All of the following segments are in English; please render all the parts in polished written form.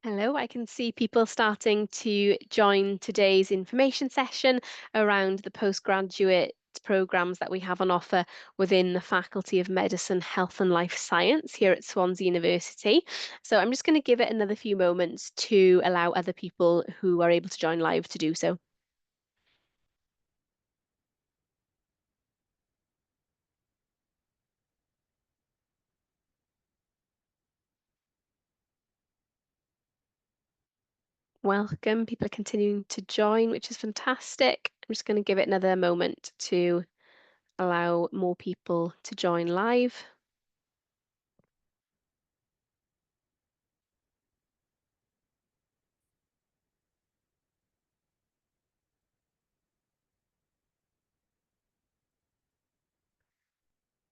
Hello, I can see people starting to join today's information session around the postgraduate programs that we have on offer within the Faculty of Medicine, Health and Life Science here at Swansea University. So I'm just going to give it another few moments to allow other people who are able to join live to do so. Welcome. People are continuing to join, which is fantastic. I'm just going to give it another moment to allow more people to join live.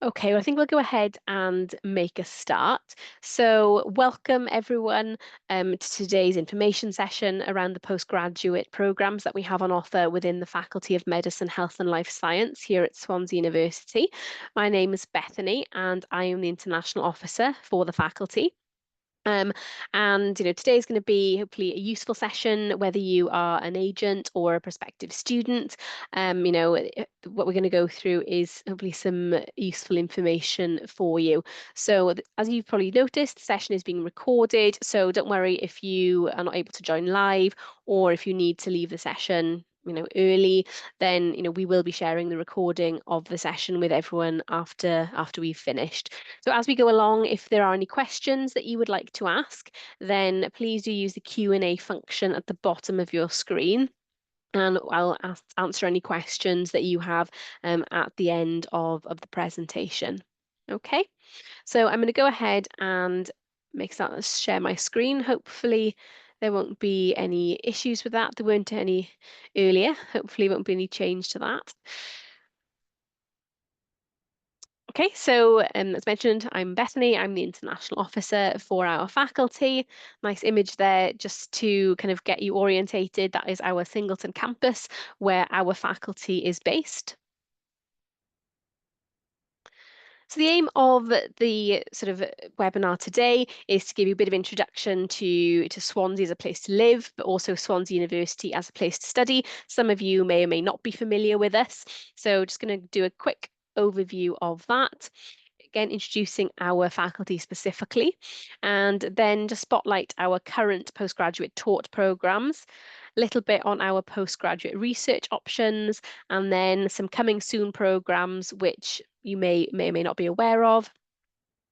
Okay, well, I think we'll go ahead and make a start. So, welcome everyone to today's information session around the postgraduate programs that we have on offer within the Faculty of Medicine, Health and Life Science here at Swansea University. My name is Bethany, and I am the International Officer for the faculty. And today is going to be hopefully a useful session, whether you are an agent or a prospective student. What we're going to go through is hopefully some useful information for you. So, as you've probably noticed, the session is being recorded. So don't worry if you are not able to join live or if you need to leave the session early, then we will be sharing the recording of the session with everyone after we've finished. So as we go along, if there are any questions that you would like to ask, then please do use the Q&A function at the bottom of your screen. And I'll answer any questions that you have at the end of the presentation. Okay, so I'm going to go ahead and share my screen. Hopefully there won't be any issues with that. There weren't any earlier. Hopefully there won't be any change to that. Okay, so as mentioned, I'm Bethany. I'm the International Officer for our faculty. Nice image there just to kind of get you orientated. That is our Singleton campus where our faculty is based. So the aim of the sort of webinar today is to give you a bit of introduction to Swansea as a place to live, but also Swansea University as a place to study. Some of you may or may not be familiar with us. So just going to do a quick overview of that. Again, introducing our faculty specifically, and then just spotlight our current postgraduate taught programs, a little bit on our postgraduate research options, and then some coming soon programs which you may or may not be aware of,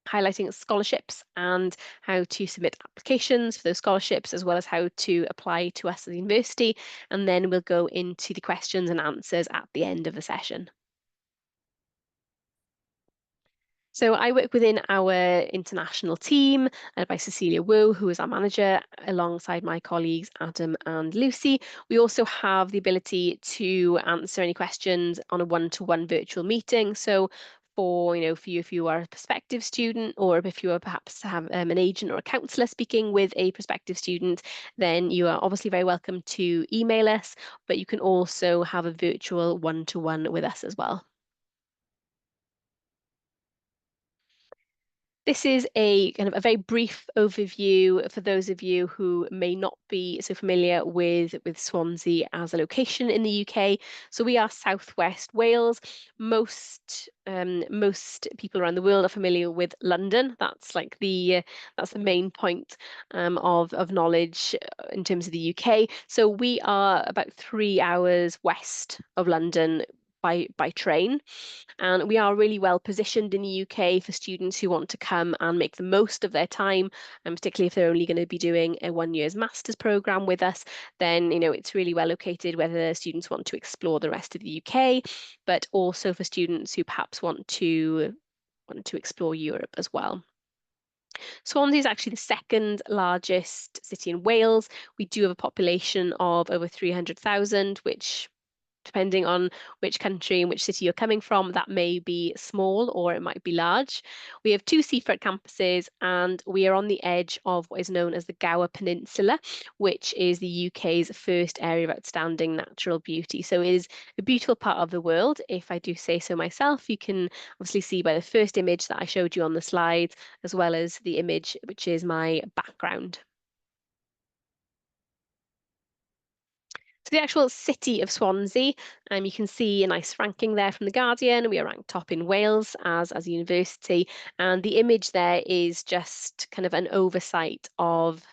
highlighting scholarships and how to submit applications for those scholarships, as well as how to apply to us at the university. And then we'll go into the questions and answers at the end of the session. So I work within our international team led by Cecilia Wu, who is our manager, alongside my colleagues Adam and Lucy. We also have the ability to answer any questions on a one-to-one virtual meeting. So for you, if you are a prospective student, or if you are perhaps have an agent or a counsellor speaking with a prospective student, then you are obviously very welcome to email us, but you can also have a virtual one-to-one with us as well. This is a kind of a very brief overview for those of you who may not be so familiar with Swansea as a location in the UK. So we are Southwest Wales. Most people around the world are familiar with London. That's like that's the main point of knowledge in terms of the UK. So we are about 3 hours west of London by train. And we are really well positioned in the UK for students who want to come and make the most of their time, and particularly if they're only going to be doing a 1 year's master's program with us, then it's really well located whether students want to explore the rest of the UK, but also for students who perhaps want to explore Europe as well. Swansea is actually the second largest city in Wales. We do have a population of over 300,000, which, depending on which country and which city you're coming from, that may be small or it might be large. We have two seafront campuses, and we are on the edge of what is known as the Gower Peninsula, which is the UK's first area of outstanding natural beauty. So it is a beautiful part of the world, if I do say so myself. You can obviously see by the first image that I showed you on the slides, as well as the image which is my background. So the actual city of Swansea, you can see a nice ranking there from The Guardian. We are ranked top in Wales as a university, and the image there is just kind of an oversight of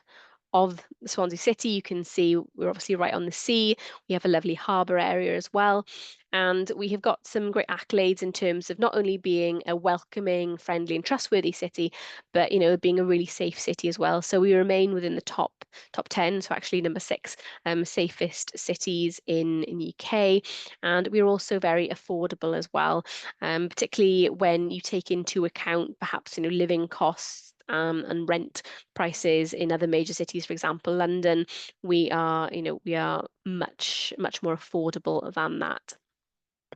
Swansea City. You can see we're obviously right on the sea. We have a lovely harbour area as well. And we have got some great accolades in terms of not only being a welcoming, friendly, and trustworthy city, but being a really safe city as well. So we remain within the top 10, so actually number 6, safest cities in UK. And we're also very affordable as well, particularly when you take into account perhaps living costs and rent prices in other major cities. For example, London, we are much more affordable than that.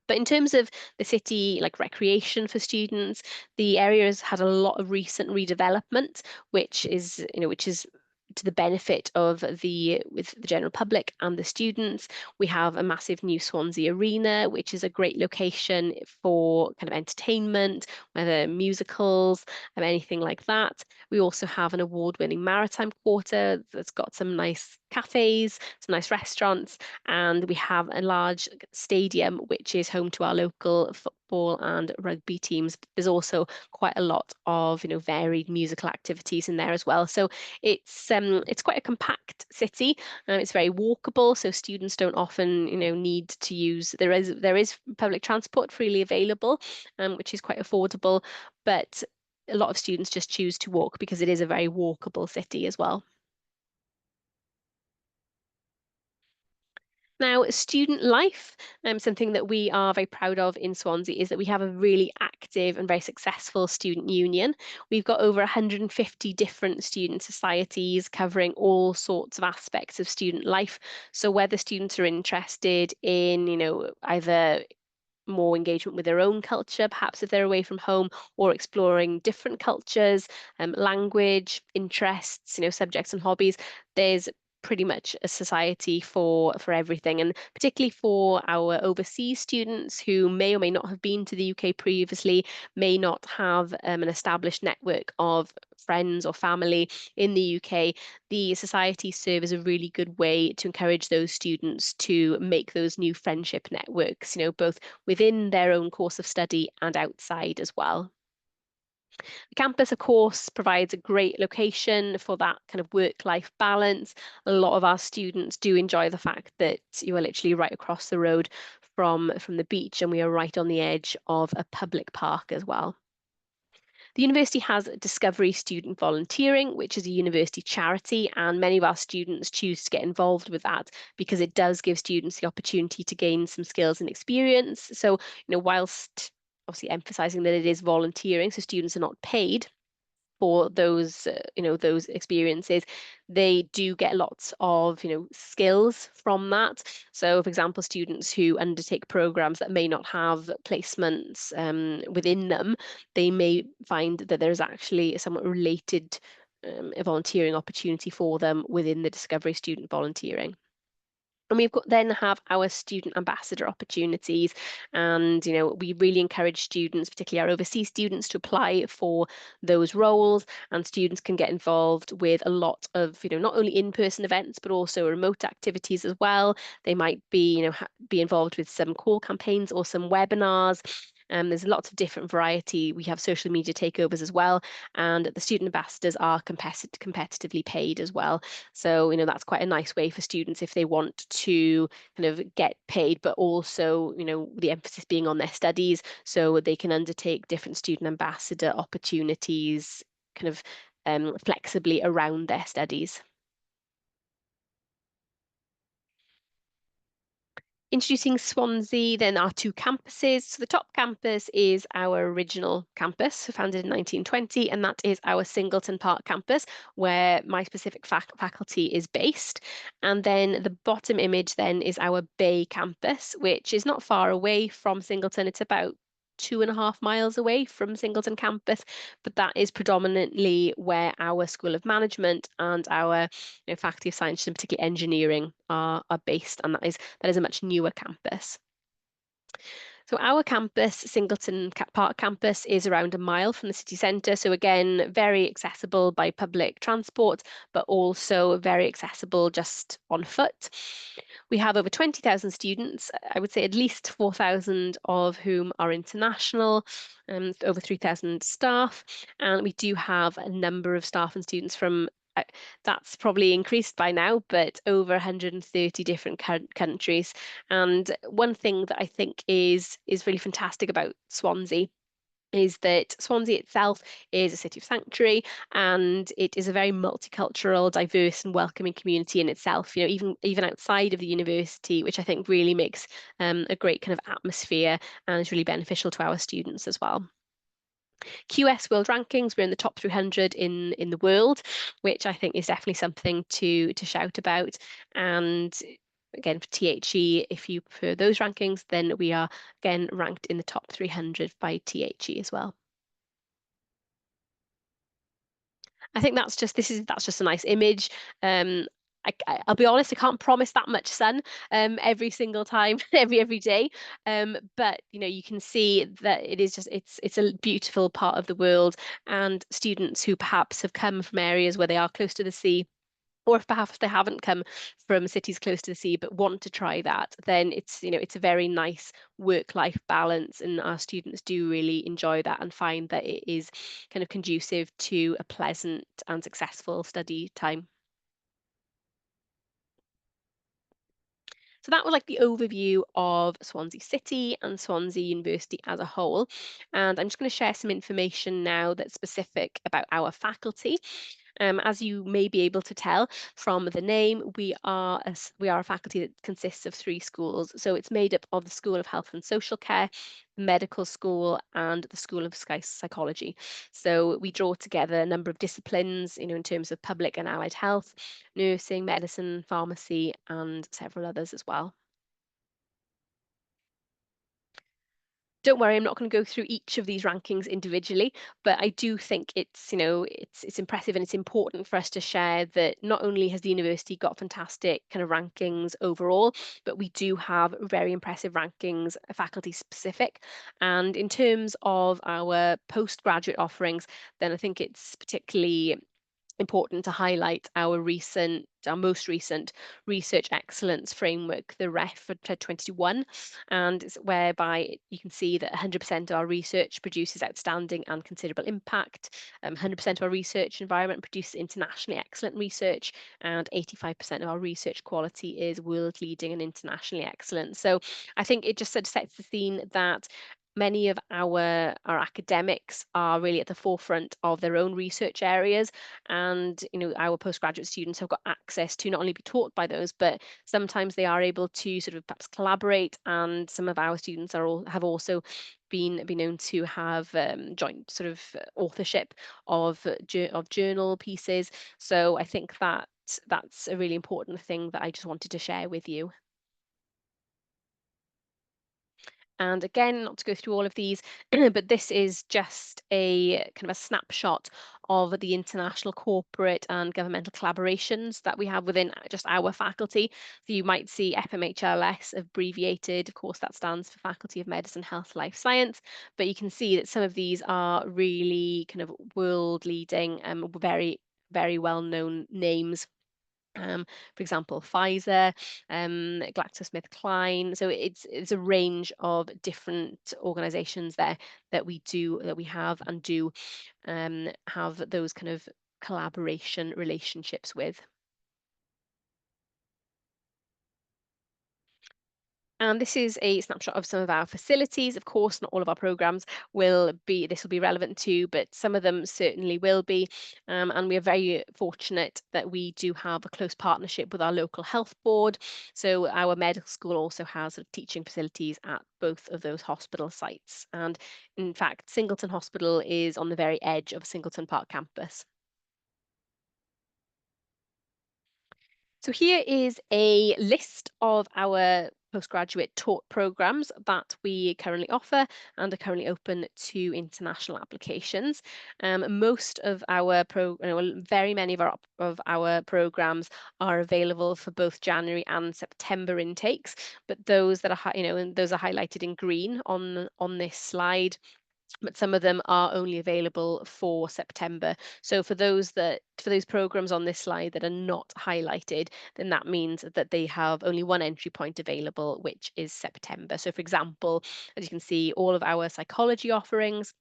But in terms of the city, like recreation for students, the area has had a lot of recent redevelopment, which is to the benefit of the general public and the students. We have a massive new Swansea Arena, which is a great location for kind of entertainment, whether musicals and anything like that. We also have an award-winning maritime quarter that's got some nice cafes, some nice restaurants, and we have a large stadium which is home to our local football and rugby teams. There's also quite a lot of varied musical activities in there as well. So it's quite a compact city. It's very walkable, so students don't often need to use. There is public transport freely available, which is quite affordable, but a lot of students just choose to walk because it is a very walkable city as well. Now, student life, something that we are very proud of in Swansea is that we have a really active and very successful student union. We've got over 150 different student societies covering all sorts of aspects of student life. So whether students are interested in, either more engagement with their own culture, perhaps if they're away from home, or exploring different cultures, language, interests, subjects and hobbies. There's pretty much a society for everything, and particularly for our overseas students who may or may not have been to the UK previously, may not have an established network of friends or family in the UK. The societies serve as a really good way to encourage those students to make those new friendship networks, both within their own course of study and outside as well. The campus, of course, provides a great location for that kind of work-life balance. A lot of our students do enjoy the fact that you are literally right across the road from the beach, and we are right on the edge of a public park as well. The university has Discovery Student Volunteering, which is a university charity, and many of our students choose to get involved with that because it does give students the opportunity to gain some skills and experience. So, whilst obviously emphasizing that it is volunteering, so students are not paid for those experiences, they do get lots of skills from that. So for example, students who undertake programs that may not have placements within them, they may find that there's actually a somewhat related a volunteering opportunity for them within the Discovery Student Volunteering. And we've got then have our student ambassador opportunities, and we really encourage students, particularly our overseas students, to apply for those roles. And students can get involved with a lot of not only in-person events but also remote activities as well. They might be be involved with some call campaigns or some webinars. There's lots of different variety. We have social media takeovers as well, and the student ambassadors are competitively paid as well. So, that's quite a nice way for students if they want to kind of get paid, but also, the emphasis being on their studies, so they can undertake different student ambassador opportunities kind of flexibly around their studies. Introducing Swansea, then our two campuses. So the top campus is our original campus, founded in 1920, and that is our Singleton Park campus, where my specific faculty is based. And then the bottom image then is our Bay campus, which is not far away from Singleton. It's about 2.5 miles away from Singleton campus, but that is predominantly where our School of Management and our Faculty of Science and particularly engineering are based, and that is a much newer campus. So our campus, Park campus, is around a mile from the city centre. So again, very accessible by public transport, but also very accessible just on foot. We have over 20,000 students. I would say at least 4,000 of whom are international, over 3,000 staff. And we do have a number of staff and students from that's probably increased by now, but over 130 different countries. And one thing that I think is really fantastic about Swansea is that Swansea itself is a city of sanctuary, and it is a very multicultural, diverse, and welcoming community in itself. You know, even outside of the university, which I think really makes a great kind of atmosphere and is really beneficial to our students as well. QS World Rankings, we're in the top 300 in the world, which I think is definitely something to shout about. And again, for THE, if you prefer those rankings, then we are again ranked in the top 300 by THE as well. I think that's just a nice image. Um, I'll be honest, I can't promise that much sun every single time, every day. But you know, you can see that it is just it's a beautiful part of the world, and students who perhaps have come from areas where they are close to the sea, or if perhaps they haven't come from cities close to the sea but want to try that, then it's a very nice work-life balance, and our students do really enjoy that and find that it is kind of conducive to a pleasant and successful study time. So that was like the overview of Swansea City and Swansea University as a whole. And I'm just going to share some information now that's specific about our faculty. As you may be able to tell from the name, we are a faculty that consists of three schools. So it's made up of the School of Health and Social Care, the Medical School, and the School of Psychology. So we draw together a number of disciplines, you know, in terms of public and allied health, nursing, medicine, pharmacy, and several others as well. Don't worry, I'm not going to go through each of these rankings individually, but I do think it's impressive and it's important for us to share that not only has the university got fantastic kind of rankings overall, but we do have very impressive rankings, faculty specific. And in terms of our postgraduate offerings, then I think it's particularly important to highlight our most recent research excellence framework, the REF for 2021, and it's whereby you can see that 100% of our research produces outstanding and considerable impact. 100% of our research environment produces internationally excellent research, and 85% of our research quality is world leading and internationally excellent. So I think it just sort of sets the scene that many of our academics are really at the forefront of their own research areas, and you know, our postgraduate students have got access to not only be taught by those, but sometimes they are able to sort of perhaps collaborate, and some of our students have also been known to have joint sort of authorship of journal pieces. So I think that's a really important thing that I just wanted to share with you. And again, not to go through all of these, but this is just a kind of a snapshot of the international corporate and governmental collaborations that we have within just our faculty. So you might see FMHLS abbreviated. Of course, that stands for Faculty of Medicine, Health, Life Science. But you can see that some of these are really kind of world leading and very, very well known names. For example, Pfizer, GlaxoSmithKline. So it's a range of different organisations there that we have and do have those kind of collaboration relationships with. And this is a snapshot of some of our facilities. Of course, not all of our programs this will be relevant to, but some of them certainly will be. And we are very fortunate that we do have a close partnership with our local health board. So our medical school also has sort of teaching facilities at both of those hospital sites. And in fact, Singleton Hospital is on the very edge of Singleton Park campus. So here is a list of our postgraduate taught programs that we currently offer and are currently open to international applications. Most of our very many of our programs are available for both January and September intakes, but those that are and those are highlighted in green on this slide, but some of them are only available for September. So for those programs on this slide that are not highlighted, then that means that they have only one entry point available, which is September. So for example, as you can see, all of our psychology offerings,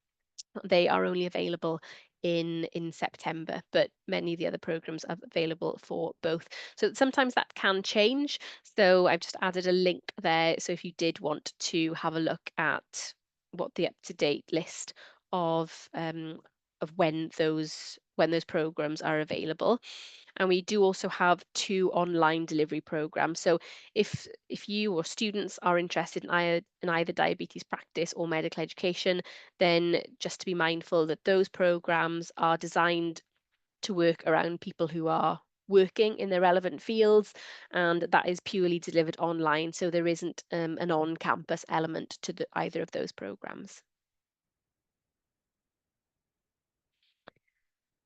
they are only available in September, but many of the other programs are available for both. So sometimes that can change. So I've just added a link there. So if you did want to have a look at what the up-to-date list of when those programs are available. And we do also have 2 online delivery programs. So if you or students are interested in either diabetes practice or medical education, then just to be mindful that those programs are designed to work around people who are working in their relevant fields, and that is purely delivered online. So there isn't an on-campus element to either of those programs.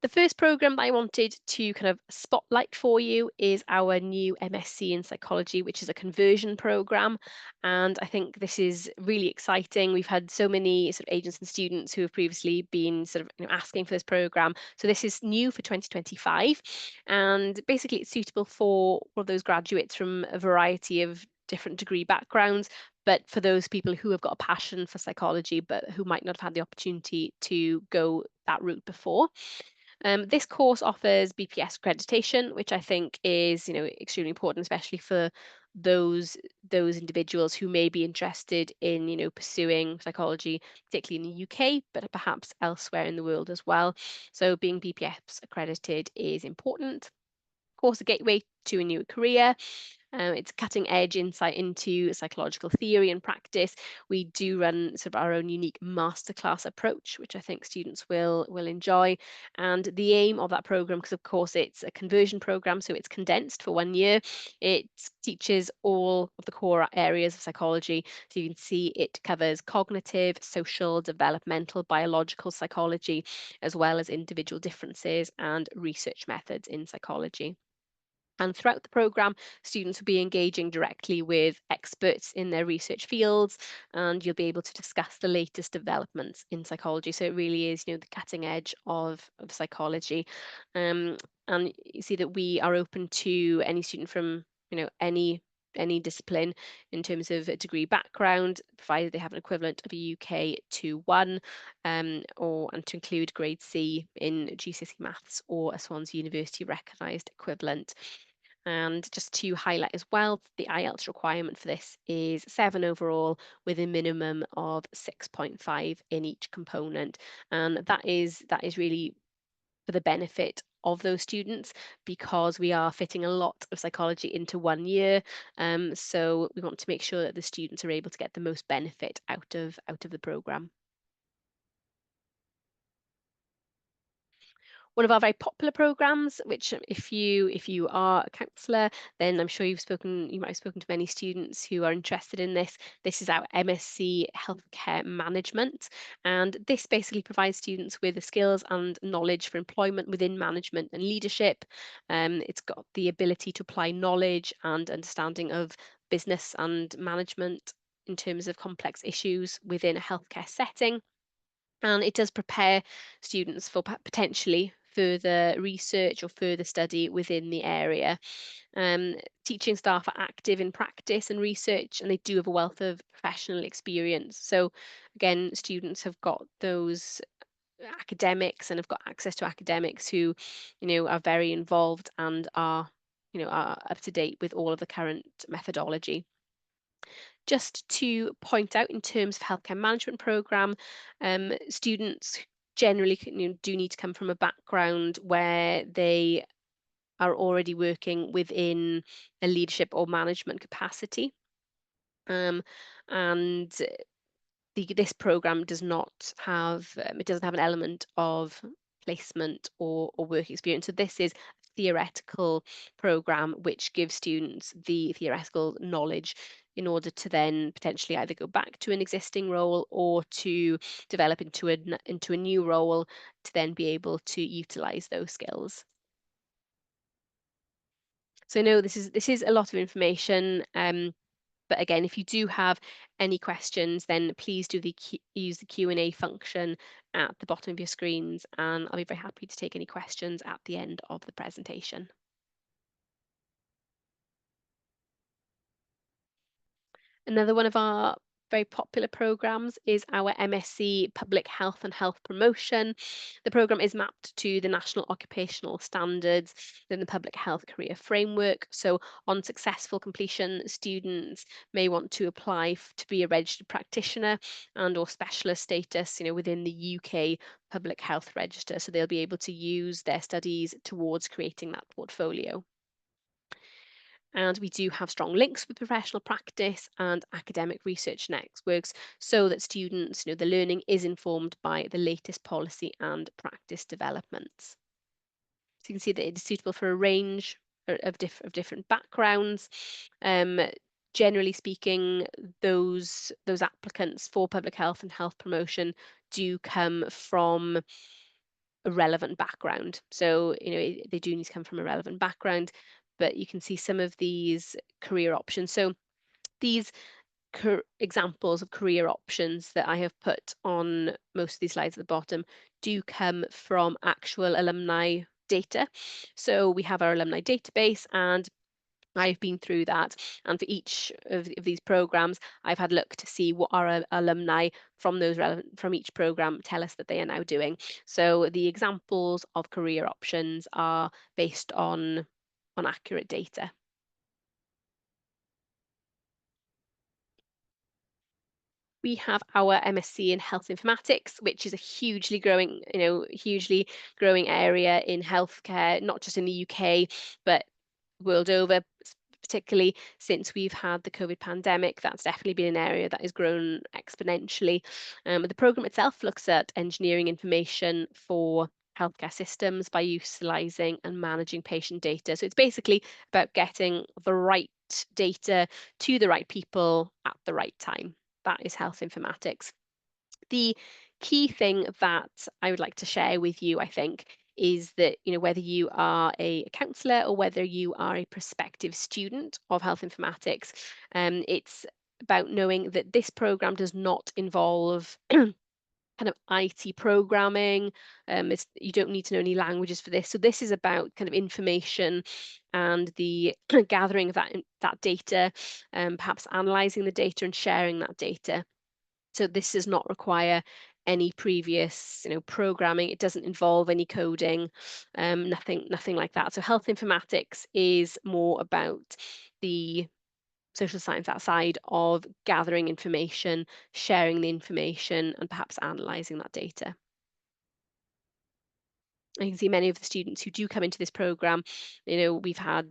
The first program that I wanted to kind of spotlight for you is our new MSc in psychology, which is a conversion program. And I think this is really exciting. We've had so many sort of agents and students who have previously been sort of asking for this program. So this is new for 2025. And basically it's suitable for all of those graduates from a variety of different degree backgrounds, but for those people who have got a passion for psychology, but who might not have had the opportunity to go that route before. This course offers BPS accreditation, which I think is, extremely important, especially for those individuals who may be interested in, pursuing psychology, particularly in the UK, but perhaps elsewhere in the world as well. So being BPS accredited is important. Of course, a gateway to a new career. It's cutting edge insight into psychological theory and practice. We do run sort of our own unique masterclass approach, which I think students will enjoy. And the aim of that program, because of course it's a conversion program, so it's condensed for 1 year. It teaches all of the core areas of psychology. So you can see it covers cognitive, social, developmental, biological psychology, as well as individual differences and research methods in psychology. And throughout the programme, students will be engaging directly with experts in their research fields, and you'll be able to discuss the latest developments in psychology. So it really is, the cutting edge of psychology. And you see that we are open to any student from, any discipline in terms of a degree background, provided they have an equivalent of a UK 2-1, and to include grade C in GCSE maths or a Swansea University recognised equivalent. And just to highlight as well, the IELTS requirement for this is 7 overall with a minimum of 6.5 in each component. And that is really for the benefit of those students, because we are fitting a lot of psychology into 1 year. So we want to make sure that the students are able to get the most benefit out of the programme. One of our very popular programs, which if you are a counsellor, then I'm sure you might have spoken to many students who are interested in this. This is our MSc Healthcare Management, and this basically provides students with the skills and knowledge for employment within management and leadership. It's got the ability to apply knowledge and understanding of business and management in terms of complex issues within a healthcare setting. And it does prepare students for potentially further research or further study within the area. Teaching staff are active in practice and research, and they do have a wealth of professional experience. So again, students have got those academics and have got access to academics who, are very involved and are up to date with all of the current methodology. Just to point out, in terms of healthcare management program, students generally do need to come from a background where they are already working within a leadership or management capacity. And this program does not have it doesn't have an element of placement or work experience. So this is a theoretical program which gives students the theoretical knowledge in order to then potentially either go back to an existing role or to develop into a new role to then be able to utilize those skills. So I know this is a lot of information, but again, if you do have any questions, then please do use the Q&A function at the bottom of your screens, and I'll be very happy to take any questions at the end of the presentation. Another one of our very popular programs is our MSc Public Health and Health Promotion. The program is mapped to the National Occupational Standards in the Public Health Career Framework. So on successful completion, students may want to apply to be a registered practitioner and or specialist status, within the UK Public Health Register. So they'll be able to use their studies towards creating that portfolio. And we do have strong links with professional practice and academic research networks so that students, the learning is informed by the latest policy and practice developments. So you can see that it is suitable for a range of different backgrounds. Generally speaking, those applicants for public health and health promotion do come from a relevant background. So, they do need to come from a relevant background, but you can see some of these career options. So these examples of career options that I have put on most of these slides at the bottom do come from actual alumni data. So we have our alumni database, and I've been through that, and for each of these programs, I've had a look to see what our alumni from each program tell us that they are now doing. So the examples of career options are based on accurate data. We have our MSc in Health Informatics, which is a hugely growing area in healthcare, not just in the UK, but world over, particularly since we've had the COVID pandemic. That's definitely been an area that has grown exponentially. The program itself looks at engineering information for healthcare systems by utilising and managing patient data. So it's basically about getting the right data to the right people at the right time. That is health informatics. The key thing that I would like to share with you, I think, is that whether you are a counsellor or whether you are a prospective student of health informatics, it's about knowing that this program does not involve kind of IT programming. You don't need to know any languages for this. So this is about kind of information and the gathering of that data, perhaps analysing the data and sharing that data. So this does not require any previous, programming. It doesn't involve any coding, nothing like that. So health informatics is more about the social science outside of gathering information, sharing the information, and perhaps analysing that data. I can see many of the students who do come into this program, we've had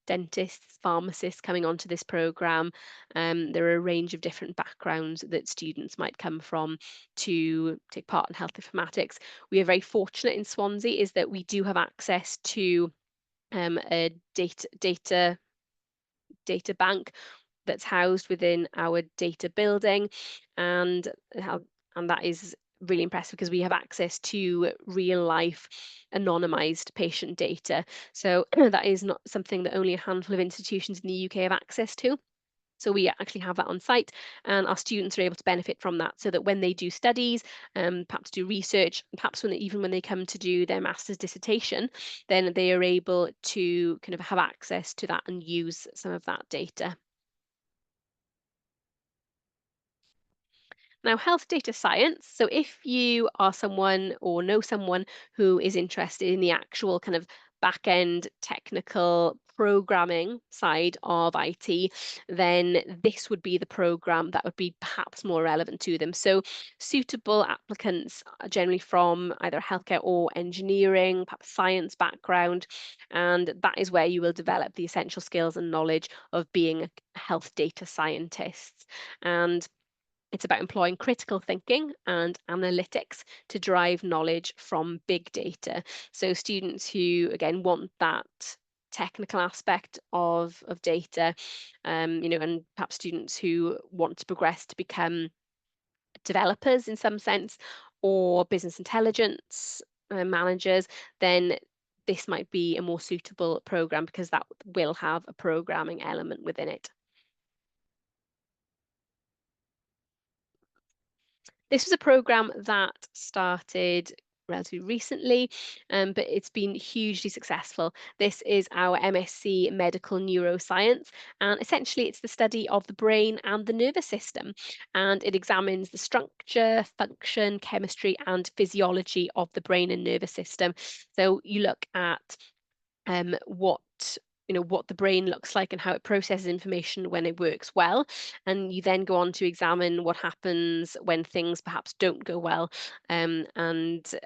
dentists, pharmacists coming onto this program. There are a range of different backgrounds that students might come from to take part in health informatics. We are very fortunate in Swansea is that we do have access to a data bank that's housed within our data building, and that is really impressive because we have access to real life anonymized patient data. So that is not something that only a handful of institutions in the UK have access to. So we actually have that on site, and our students are able to benefit from that, so that when they do studies, perhaps do research, perhaps even when they come to do their master's dissertation, then they are able to kind of have access to that and use some of that data. Now, health data science. So if you are someone or know someone who is interested in the actual kind of back-end technical programming side of IT, then this would be the program that would be perhaps more relevant to them. So suitable applicants are generally from either healthcare or engineering, perhaps science background, and that is where you will develop the essential skills and knowledge of being a health data scientist. And it's about employing critical thinking and analytics to drive knowledge from big data. So students who, again, want that technical aspect of data, and perhaps students who want to progress to become developers in some sense, or business intelligence managers, then this might be a more suitable program because that will have a programming element within it. This was a program that started relatively recently, but it's been hugely successful. This is our MSc Medical Neuroscience, and essentially it's the study of the brain and the nervous system, and it examines the structure, function, chemistry, and physiology of the brain and nervous system. So you look at what what the brain looks like and how it processes information when it works well, and you then go on to examine what happens when things perhaps don't go well. And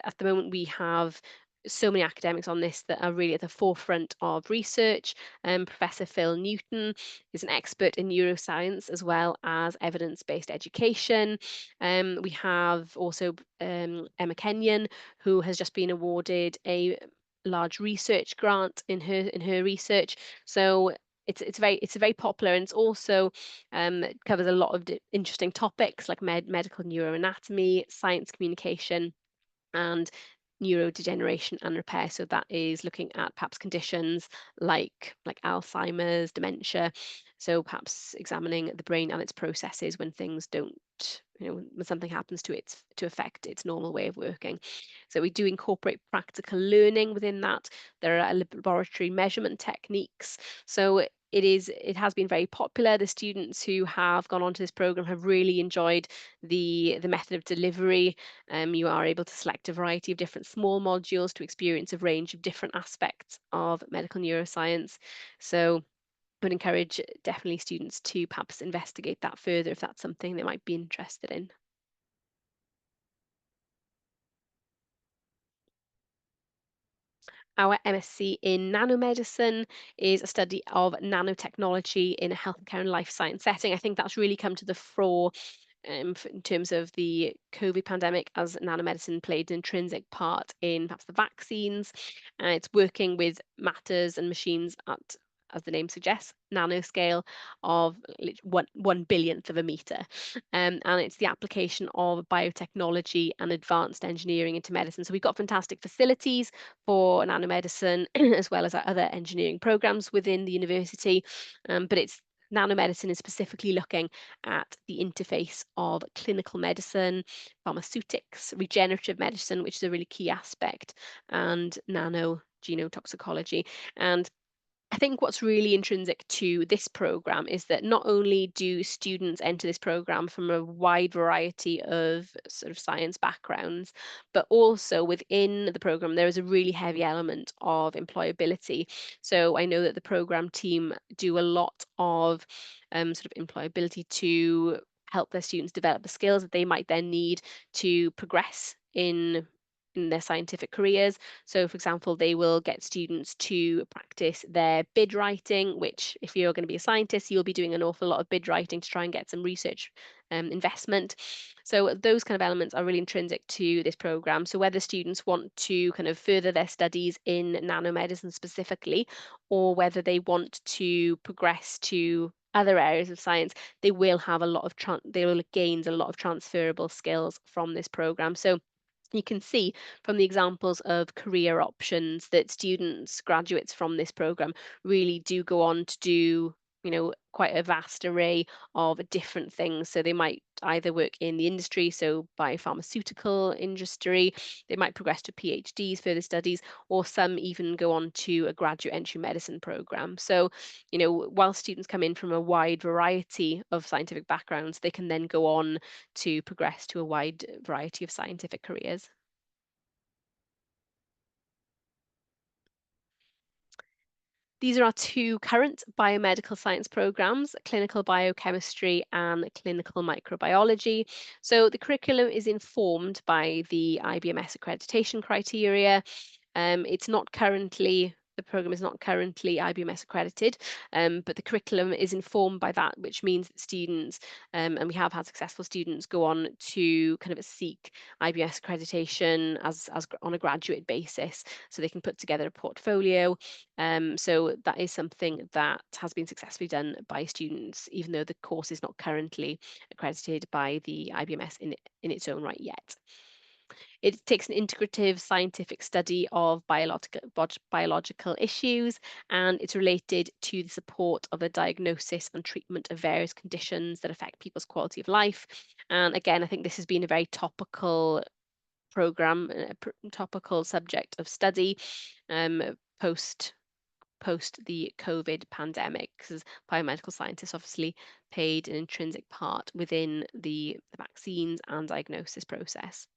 at the moment we have so many academics on this that are really at the forefront of research. Professor Phil Newton is an expert in neuroscience as well as evidence-based education. We have also Emma Kenyon, who has just been awarded a large research grant in her research. So it's very popular, and it's also it covers a lot of interesting topics like medical neuroanatomy, science communication, and neurodegeneration and repair. So that is looking at perhaps conditions like Alzheimer's, dementia. So perhaps examining the brain and its processes when things don't, when something happens to affect its normal way of working. So we do incorporate practical learning within that. There are laboratory measurement techniques. So it has been very popular. The students who have gone on to this program have really enjoyed the method of delivery. You are able to select a variety of different small modules to experience a range of different aspects of medical neuroscience. So I would encourage definitely students to perhaps investigate that further if that's something they might be interested in. Our MSc in nanomedicine is a study of nanotechnology in a healthcare and life science setting. I think that's really come to the fore in terms of the COVID pandemic, as nanomedicine played an intrinsic part in perhaps the vaccines. It's working with matters and machines at, as the name suggests, nanoscale of one billionth of a meter. And it's the application of biotechnology and advanced engineering into medicine. So we've got fantastic facilities for nanomedicine as well as our other engineering programs within the university. But it's nanomedicine is specifically looking at the interface of clinical medicine, pharmaceutics, regenerative medicine, which is a really key aspect, and nanogenotoxicology. And I think what's really intrinsic to this program is that not only do students enter this program from a wide variety of sort of science backgrounds, but also within the program there is a really heavy element of employability. So I know that the program team do a lot of sort of employability to help their students develop the skills that they might then need to progress in their scientific careers. So, for example, they will get students to practice their bid writing, which, if you're going to be a scientist, you'll be doing an awful lot of bid writing to try and get some research investment. So, those kind of elements are really intrinsic to this program. So, whether students want to kind of further their studies in nanomedicine specifically, or whether they want to progress to other areas of science, they will have a lot of they will gain a lot of transferable skills from this program. So you can see from the examples of career options that students, graduates from this program, really do go on to do, quite a vast array of different things. So they might either work in the industry, so biopharmaceutical industry, they might progress to PhDs, further studies, or some even go on to a graduate entry medicine program. So, while students come in from a wide variety of scientific backgrounds, they can then go on to progress to a wide variety of scientific careers. These are our two current biomedical science programs, clinical biochemistry and clinical microbiology. So the curriculum is informed by the IBMS accreditation criteria. It's not currently the program is not currently IBMS accredited, but the curriculum is informed by that, which means that students, and we have had successful students go on to kind of seek IBMS accreditation as on a graduate basis, so they can put together a portfolio. So that is something that has been successfully done by students, even though the course is not currently accredited by the IBMS in its own right yet. It takes an integrative scientific study of biological issues, and it's related to the support of the diagnosis and treatment of various conditions that affect people's quality of life. And again, I think this has been a very topical program, a topical subject of study post the COVID pandemic, because biomedical scientists obviously played an intrinsic part within the vaccines and diagnosis process.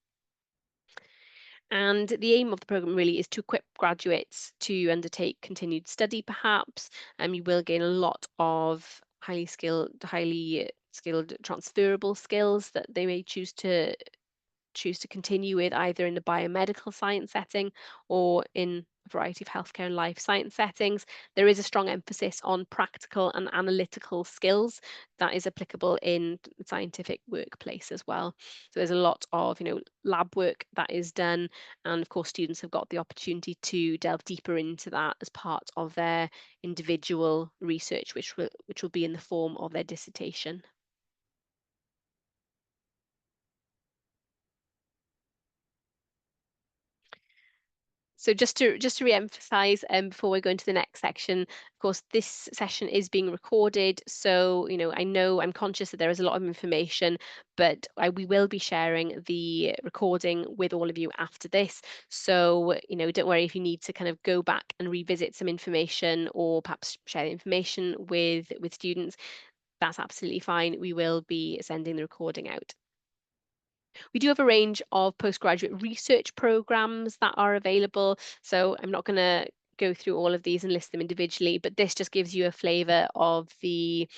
And the aim of the programme really is to equip graduates to undertake continued study, perhaps. You will gain a lot of highly skilled transferable skills that they may choose to continue with, either in the biomedical science setting or in a variety of healthcare and life science settings. There is a strong emphasis on practical and analytical skills that is applicable in the scientific workplace as well. So there's a lot of, lab work that is done, and of course students have got the opportunity to delve deeper into that as part of their individual research, which will be in the form of their dissertation. So just to re-emphasize, before we go into the next section, of course, this session is being recorded. So, I'm conscious that there is a lot of information, but we will be sharing the recording with all of you after this. So, don't worry if you need to kind of go back and revisit some information, or perhaps share the information with students. That's absolutely fine. We will be sending the recording out. We do have a range of postgraduate research programs that are available. So I'm not going to go through all of these and list them individually, but this just gives you a flavour of the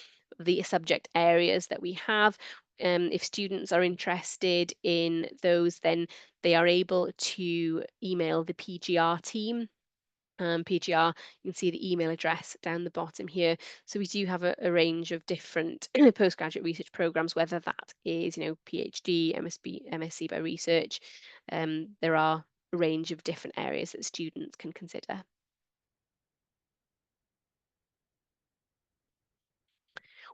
subject areas that we have. If students are interested in those, then they are able to email the PGR team. PGR, you can see the email address down the bottom here. So we do have a range of different postgraduate research programs, whether that is, PhD, MSc by research. There are a range of different areas that students can consider.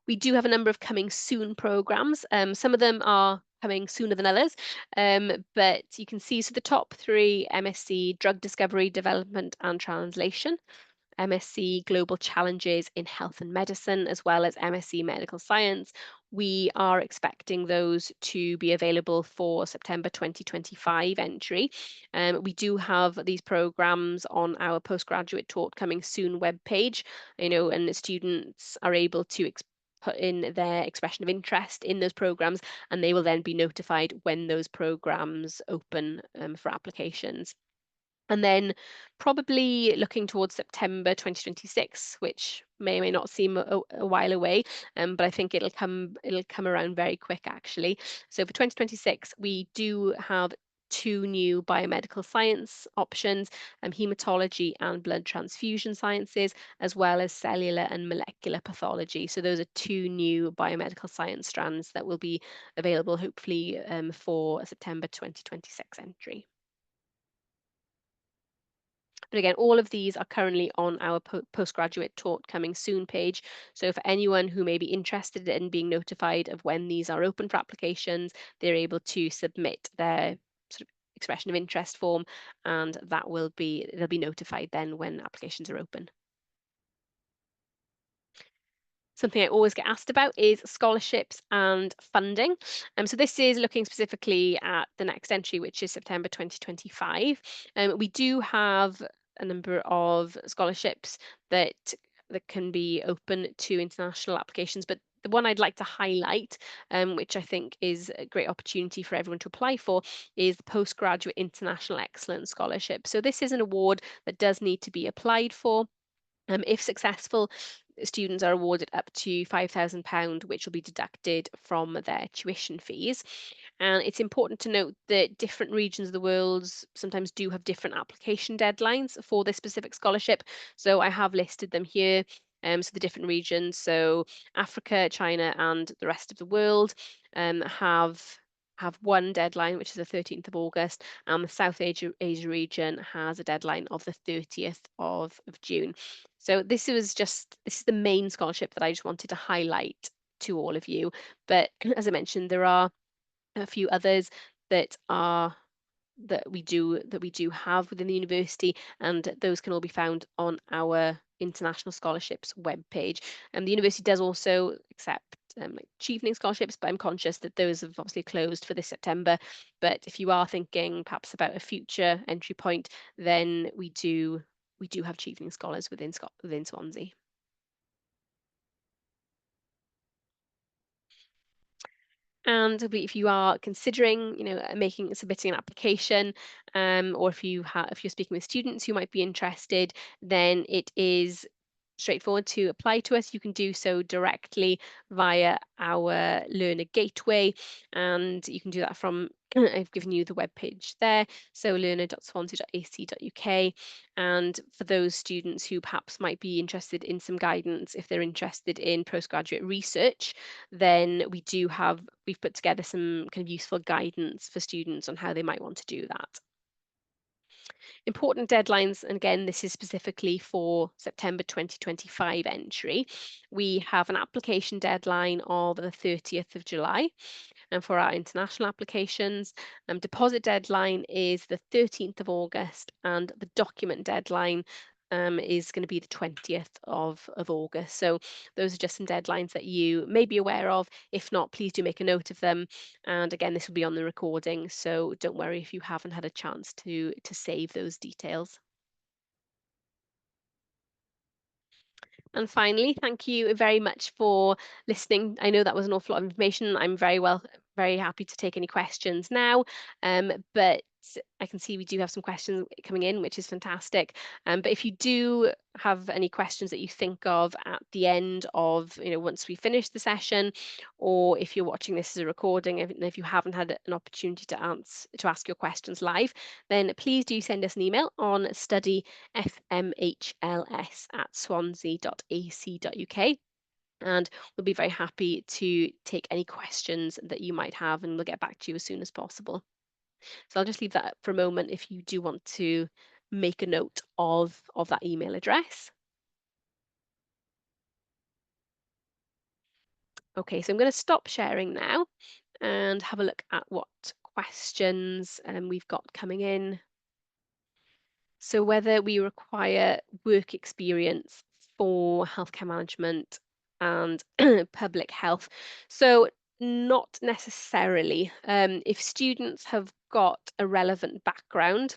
We do have a number of coming soon programs. Some of them are coming sooner than others, but you can see, so the top three: MSc Drug Discovery, Development and Translation, MSc Global Challenges in Health and Medicine, as well as MSc Medical Science. We are expecting those to be available for September 2025 entry. We do have these programs on our Postgraduate Taught Coming Soon webpage, and the students are able to put in their expression of interest in those programs, and they will then be notified when those programs open for applications. And then probably looking towards September 2026, which may or may not seem a while away, but I think it'll come around very quick, actually. So for 2026, we do have two new biomedical science options, hematology and blood transfusion sciences, as well as cellular and molecular pathology. So those are two new biomedical science strands that will be available hopefully for September 2026 entry. But again, all of these are currently on our Postgraduate Taught Coming Soon page. So for anyone who may be interested in being notified of when these are open for applications, they're able to submit their sort of expression of interest form, and they'll be notified then when applications are open. Something I always get asked about is scholarships and funding. So this is looking specifically at the next entry, which is September 2025. We do have a number of scholarships that can be open to international applications, but the one I'd like to highlight, which I think is a great opportunity for everyone to apply for, is the Postgraduate International Excellence Scholarship. So this is an award that does need to be applied for. If successful, students are awarded up to £5,000, which will be deducted from their tuition fees. And it's important to note that different regions of the world sometimes do have different application deadlines for this specific scholarship. So I have listed them here. So the different regions, so Africa, China, and the rest of the world have one deadline, which is the 13th of August, and the South Asia region has a deadline of the 30th of June. So this is the main scholarship that I just wanted to highlight to all of you. But as I mentioned, there are a few others that are that we do have within the university, and those can all be found on our international scholarships webpage. And the university does also accept like chevening scholarships, but I'm conscious that those have obviously closed for this September. But if you are thinking perhaps about a future entry point, then we do have chevening scholars within Swansea. And if you are considering, submitting an application, or if you're speaking with students who might be interested, then it is straightforward to apply to us. You can do so directly via our learner gateway, and you can do that from I've given you the webpage there, so learner.swansea.ac.uk. And for those students who perhaps might be interested in some guidance, if they're interested in postgraduate research, then we've put together some kind of useful guidance for students on how they might want to do that. Important deadlines, and again, this is specifically for September 2025 entry. We have an application deadline of the 30th of July. And for our international applications, deposit deadline is the 13th of August, and the document deadline is going to be the 20th of August. So those are just some deadlines that you may be aware of. If not, please do make a note of them. And again, this will be on the recording, so don't worry if you haven't had a chance to save those details. And finally, thank you very much for listening. I know that was an awful lot of information. I'm very happy to take any questions now. But I can see we do have some questions coming in, which is fantastic. But if you do have any questions that you think of at the end of, once we finish the session, or if you're watching this as a recording, if you haven't had an opportunity to ask your questions live, then please do send us an email on studyfmhls@swansea.ac.uk. And we'll be very happy to take any questions that you might have, and we'll get back to you as soon as possible. So I'll just leave that for a moment if you do want to make a note of that email address. Okay, so I'm going to stop sharing now and have a look at what questions we've got coming in. So whether we require work experience for healthcare management and public health. So not necessarily. If students have got a relevant background,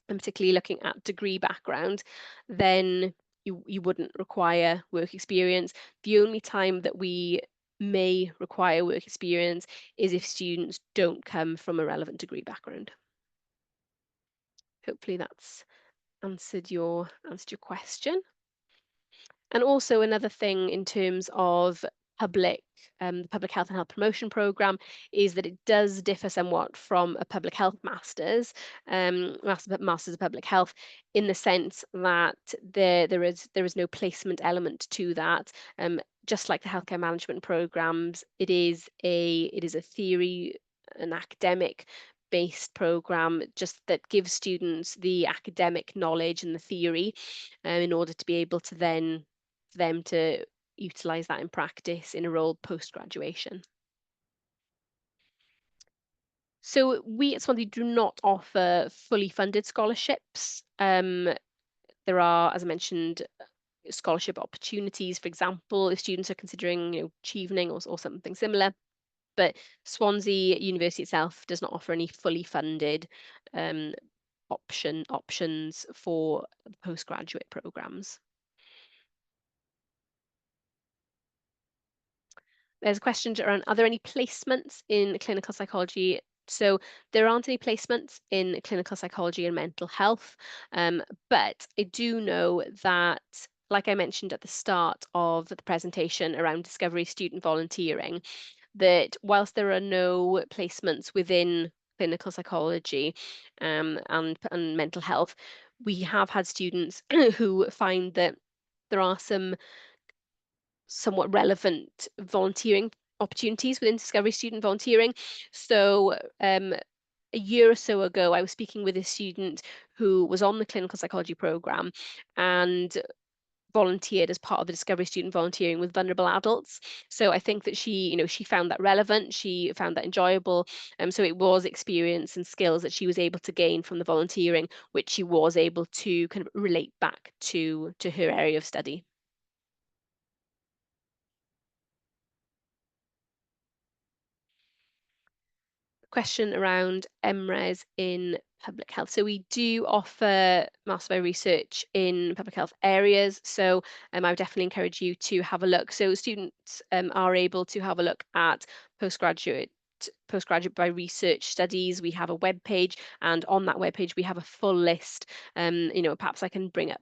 and particularly looking at degree background, then you wouldn't require work experience. The only time that we may require work experience is if students don't come from a relevant degree background. Hopefully that's answered your question. And also another thing in terms of the public health and health promotion program is that it does differ somewhat from a public health master's, master's of public health, in the sense that there is no placement element to that. Just like the healthcare management programs, it is a theory, an academic based program, just that gives students the academic knowledge and the theory in order to be able to then for them to utilize that in practice in a role post-graduation. So we at Swansea do not offer fully funded scholarships. There are, as I mentioned, scholarship opportunities. For example, if students are considering, chevening or something similar, but Swansea University itself does not offer any fully funded options for postgraduate programs. There's a question around, are there any placements in clinical psychology? So there aren't any placements in clinical psychology and mental health, but I do know that like I mentioned at the start of the presentation around discovery student volunteering, that whilst there are no placements within clinical psychology and mental health, we have had students who find that there are some somewhat relevant volunteering opportunities within discovery student volunteering. So a year or so ago, I was speaking with a student who was on the clinical psychology program and volunteered as part of the discovery student volunteering with vulnerable adults. So I think that she found that relevant, she found that enjoyable. So it was experience and skills that she was able to gain from the volunteering, which she was able to kind of relate back to her area of study. Question around MRes in public health. So we do offer master by research in public health areas. So I would definitely encourage you to have a look. So students are able to have a look at postgraduate by research studies. We have a web page, and on that web page we have a full list. Perhaps I can bring up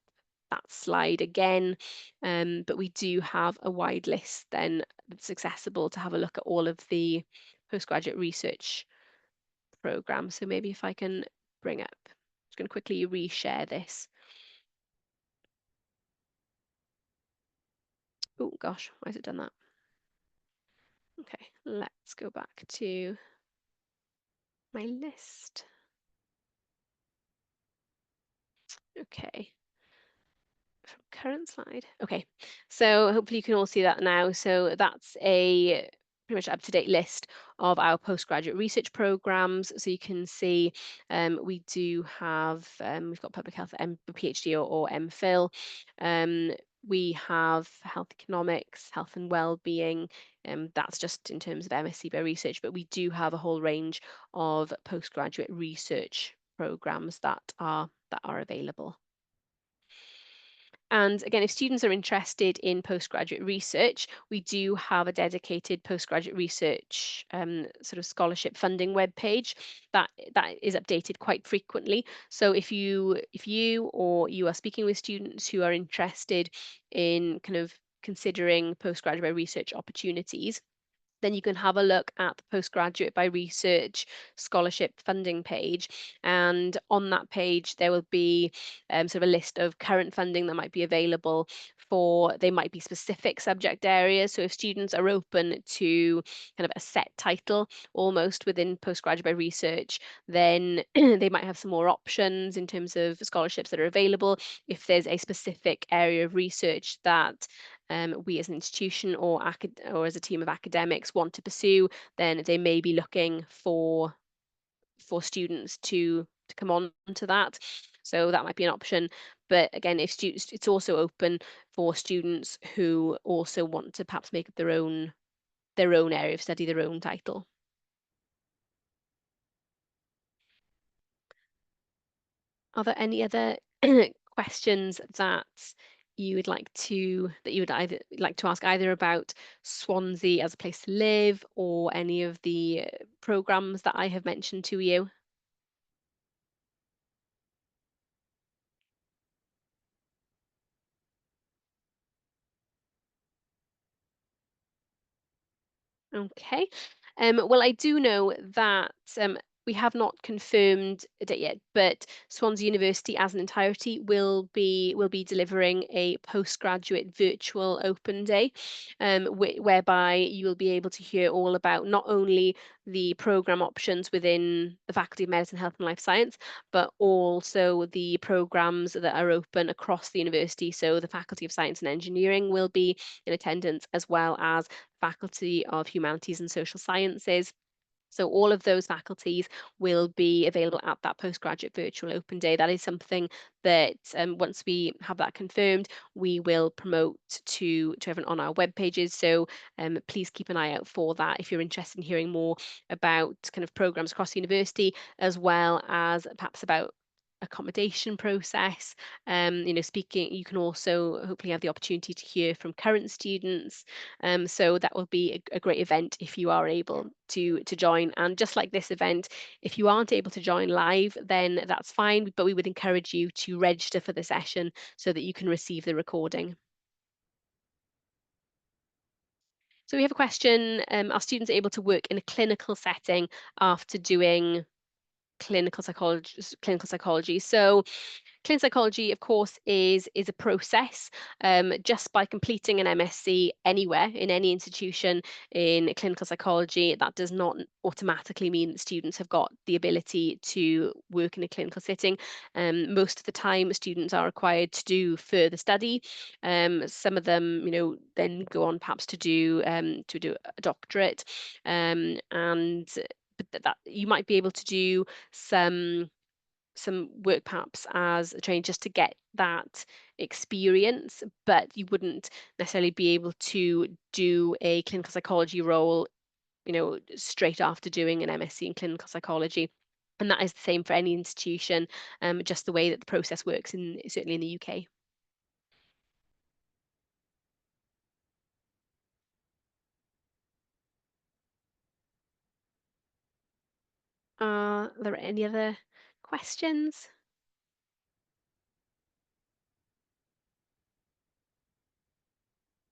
that slide again, but we do have a wide list then that's accessible to have a look at all of the postgraduate research program. So maybe if I can bring up, I'm just going to quickly reshare this. Oh gosh, why has it done that? Okay, let's go back to my list. Okay, from current slide. Okay, so hopefully you can all see that now. So that's a pretty much up-to-date list of our postgraduate research programs. So you can see we do have, we've got public health PhD or MPhil. We have health economics, health and well-being. That's just in terms of MSc by research, but we do have a whole range of postgraduate research programs that are available. And again, if students are interested in postgraduate research, we do have a dedicated postgraduate research sort of scholarship funding webpage that is updated quite frequently. So if you or you are speaking with students who are interested in kind of considering postgraduate research opportunities, then you can have a look at the Postgraduate by Research scholarship funding page. And on that page, there will be sort of a list of current funding that might be available for, they might be specific subject areas. So if students are open to kind of a set title almost within Postgraduate by Research, then they might have some more options in terms of scholarships that are available. If there's a specific area of research that we as an institution or as a team of academics want to pursue, then they may be looking for students to come on to that. So that might be an option. But again, if students, it's also open for students who also want to perhaps make up their own area of study, their own title. Are there any other questions that you would like to either like to ask either about Swansea as a place to live or any of the programs that I have mentioned to you? Okay. Well, I do know that we have not confirmed a date yet, but Swansea University as an entirety will be delivering a postgraduate virtual open day, whereby you will be able to hear all about not only the program options within the Faculty of Medicine, Health and Life Science, but also the programs that are open across the university. So the Faculty of Science and Engineering will be in attendance, as well as Faculty of Humanities and Social Sciences. So all of those faculties will be available at that postgraduate virtual open day. That is something that once we have that confirmed, we will promote to everyone on our web pages. So please keep an eye out for that if you're interested in hearing more about kind of programs across the university, as well as perhaps about accommodation process. Speaking, you can also hopefully have the opportunity to hear from current students. So that will be a great event if you are able to join. And just like this event, if you aren't able to join live, then that's fine, but we would encourage you to register for the session so that you can receive the recording. So we have a question, are students able to work in a clinical setting after doing clinical psychology? So clinical psychology, of course, is a process. Just by completing an MSc anywhere in any institution in clinical psychology, that does not automatically mean that students have got the ability to work in a clinical setting. Most of the time, students are required to do further study. Some of them, then go on perhaps to do a doctorate, and but that you might be able to do some work perhaps as a trainee just to get that experience, but you wouldn't necessarily be able to do a clinical psychology role, straight after doing an MSc in clinical psychology. And that is the same for any institution, just the way that the process works certainly in the UK. Are there any other questions?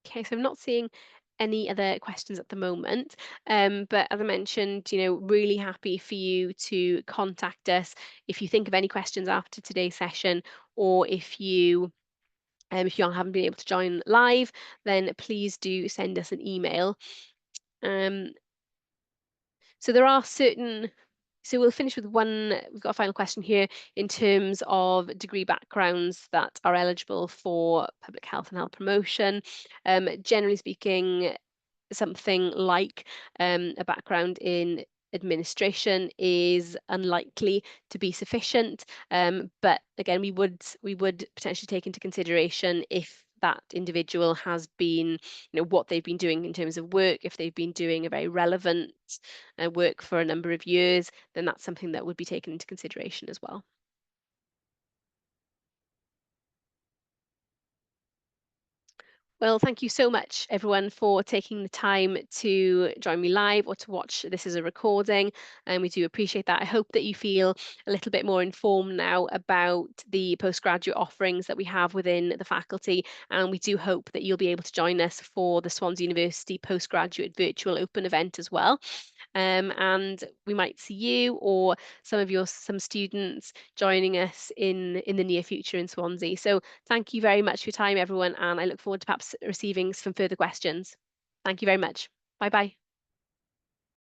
Okay, so I'm not seeing any other questions at the moment. But as I mentioned, really happy for you to contact us if you think of any questions after today's session, or if you haven't been able to join live, then please do send us an email. Um, so there are certain So we'll finish with one. We've got a final question here in terms of degree backgrounds that are eligible for public health and health promotion. Generally speaking, something like a background in administration is unlikely to be sufficient. But again, we would potentially take into consideration if that individual has been, what they've been doing in terms of work. If they've been doing a very relevant work for a number of years, then that's something that would be taken into consideration as well. Well, thank you so much, everyone, for taking the time to join me live or to watch this as a recording. And we do appreciate that. I hope that you feel a little bit more informed now about the postgraduate offerings that we have within the faculty. And we do hope that you'll be able to join us for the Swansea University Postgraduate Virtual Open event as well. And we might see you or some students joining us in the near future in Swansea. So thank you very much for your time, everyone, and I look forward to perhaps receiving some further questions. Thank you very much. Bye bye.